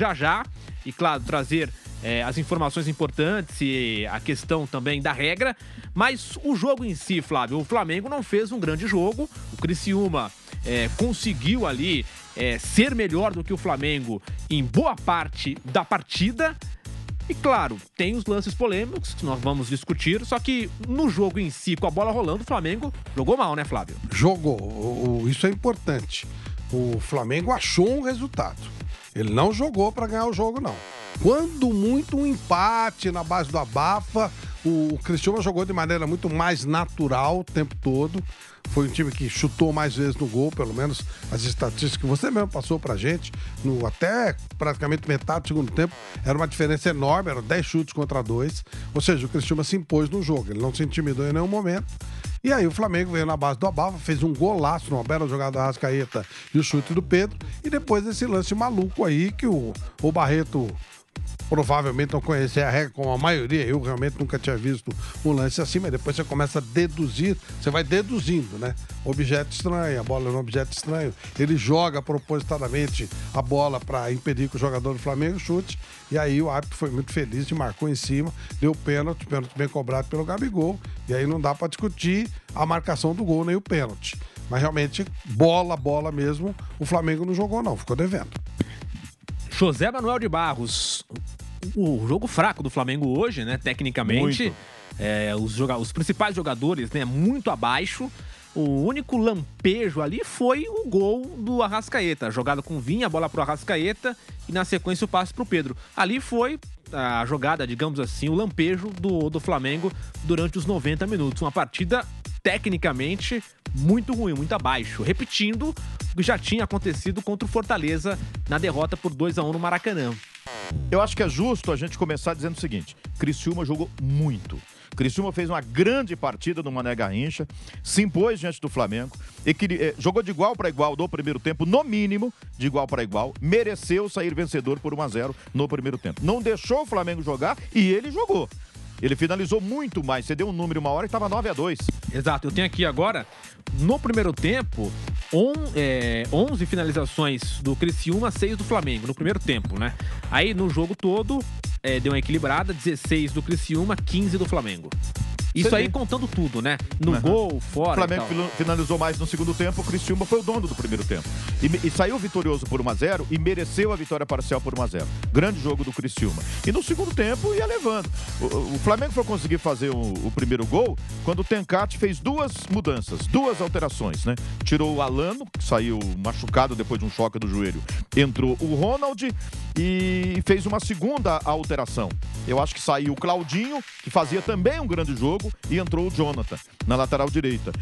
já já. E, claro, trazer as informações importantes e a questão também da regra. Mas o jogo em si, Flávio, o Flamengo não fez um grande jogo. O Criciúma conseguiu ali ser melhor do que o Flamengo em boa parte da partida. E claro, tem os lances polêmicos que nós vamos discutir, só que no jogo em si, com a bola rolando, o Flamengo jogou mal, né, Flávio? Jogou, isso é importante. O Flamengo achou um resultado. Ele não jogou para ganhar o jogo, não. Quando muito um empate na base do abafa, o Criciúma jogou de maneira muito mais natural o tempo todo. Foi um time que chutou mais vezes no gol, pelo menos as estatísticas que você mesmo passou pra gente, até praticamente metade do segundo tempo, era uma diferença enorme, eram 10 chutes contra 2. Ou seja, o Criciúma se impôs no jogo, ele não se intimidou em nenhum momento. E aí o Flamengo veio na base do abafa, fez um golaço, uma bela jogada da Arrascaeta e o chute do Pedro. E depois esse lance maluco aí que o Barreto provavelmente não conhecia a regra como a maioria, eu realmente nunca tinha visto um lance assim, mas depois você começa a deduzir, você vai deduzindo, né? Objeto estranho, a bola é um objeto estranho, ele joga propositadamente a bola para impedir que o jogador do Flamengo chute, e aí o árbitro foi muito feliz e marcou em cima, deu pênalti bem cobrado pelo Gabigol, e aí não dá para discutir a marcação do gol nem o pênalti. Mas realmente, bola mesmo, o Flamengo não jogou não, ficou devendo. José Manuel de Barros, o jogo fraco do Flamengo hoje, né, tecnicamente, os principais jogadores, né, muito abaixo. O único lampejo ali foi o gol do Arrascaeta, jogada com Vinha, a bola pro Arrascaeta e na sequência o passe pro Pedro. Ali foi a jogada, digamos assim, o lampejo do Flamengo durante os 90 minutos. Uma partida tecnicamente muito ruim, muito abaixo. Repetindo o que já tinha acontecido contra o Fortaleza na derrota por 2-1 no Maracanã. Eu acho que é justo a gente começar dizendo o seguinte: Criciúma jogou muito. Criciúma fez uma grande partida no Mané Garrincha, se impôs diante do Flamengo, jogou de igual para igual no primeiro tempo, no mínimo de igual para igual, mereceu sair vencedor por 1-0 no primeiro tempo. Não deixou o Flamengo jogar e ele jogou. Ele finalizou muito mais. Você deu um número uma hora e estava 9-2. Exato. Eu tenho aqui agora, no primeiro tempo, 11 finalizações do Criciúma, 6 do Flamengo, no primeiro tempo, né? Aí, no jogo todo, deu uma equilibrada, 16 do Criciúma, 15 do Flamengo. Isso aí contando tudo, né? No gol, fora. O Flamengo finalizou mais no segundo tempo, o Criciúma foi o dono do primeiro tempo. E saiu vitorioso por 1-0 e mereceu a vitória parcial por 1-0. Grande jogo do Criciúma. E no segundo tempo ia levando. O Flamengo foi conseguir fazer o primeiro gol quando o Tencate fez duas mudanças, duas alterações, né? Tirou o Alano, que saiu machucado depois de um choque do joelho. Entrou o Ronald e fez uma segunda alteração. Eu acho que saiu o Claudinho, que fazia também um grande jogo, e entrou o Jonathan na lateral direita.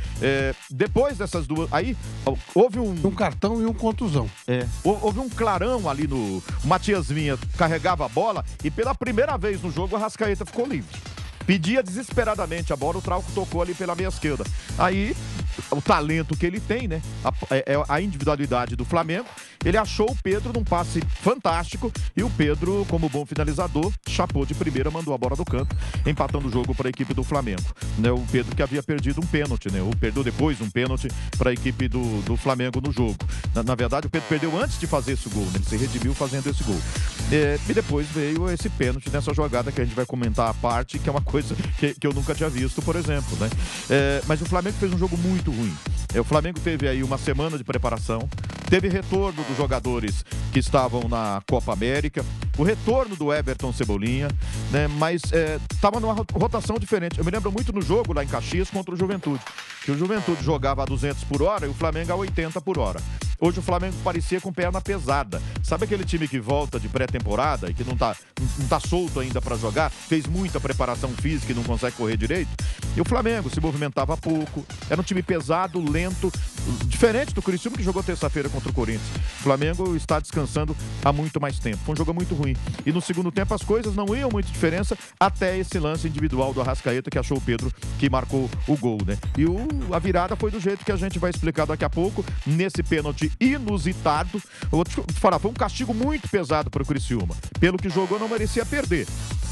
Depois dessas duas, aí houve um cartão e um contusão. Houve um clarão ali no... O Matias Vinha carregava a bola e pela primeira vez no jogo a Arrascaeta ficou livre. Pedia desesperadamente a bola, o Trauco tocou ali pela meia esquerda. Aí, o talento que ele tem, né? A individualidade do Flamengo. Ele achou o Pedro num passe fantástico e o Pedro, como bom finalizador, chapou de primeira, mandou a bola do canto, empatando o jogo para a equipe do Flamengo. Né? O Pedro que havia perdido um pênalti, né? Ou perdeu depois um pênalti para a equipe do Flamengo no jogo. Na verdade, o Pedro perdeu antes de fazer esse gol, né? Ele se redimiu fazendo esse gol. E depois veio esse pênalti nessa jogada que a gente vai comentar à parte, que é uma coisa que eu nunca tinha visto, por exemplo, né? Mas o Flamengo fez um jogo muito ruim. O Flamengo teve aí uma semana de preparação, teve retorno dos jogadores que estavam na Copa América, o retorno do Everton Cebolinha, né? Mas estava numa rotação diferente. Eu me lembro muito no jogo lá em Caxias contra o Juventude, que o Juventude jogava a 200 por hora e o Flamengo a 80 por hora. Hoje o Flamengo parecia com perna pesada. Sabe aquele time que volta de pré-temporada e que não tá solto ainda para jogar, fez muita preparação física e não consegue correr direito? E o Flamengo se movimentava pouco, era um time pesado, lento, diferente do Criciúma que jogou terça-feira contra o Corinthians. O Flamengo está descansando há muito mais tempo. Foi um jogo muito ruim. E no segundo tempo as coisas não iam muito diferença até esse lance individual do Arrascaeta que achou o Pedro que marcou o gol, né? E a virada foi do jeito que a gente vai explicar daqui a pouco, nesse pênalti inusitado. Eu vou te falar, foi um castigo muito pesado para o Criciúma. Pelo que jogou, não merecia perder.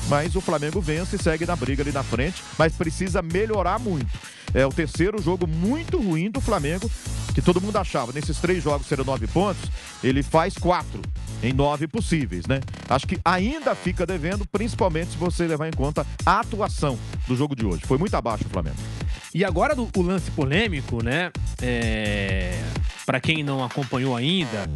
Mas o Flamengo vence e segue na briga ali na frente, mas precisa melhorar muito. É o terceiro jogo muito ruim do Flamengo, que todo mundo achava, nesses 3 jogos serão 9 pontos, ele faz 4 em 9 possíveis, né? Acho que ainda fica devendo, principalmente se você levar em conta a atuação do jogo de hoje. Foi muito abaixo o Flamengo. E agora o lance polêmico, né? Para quem não acompanhou ainda,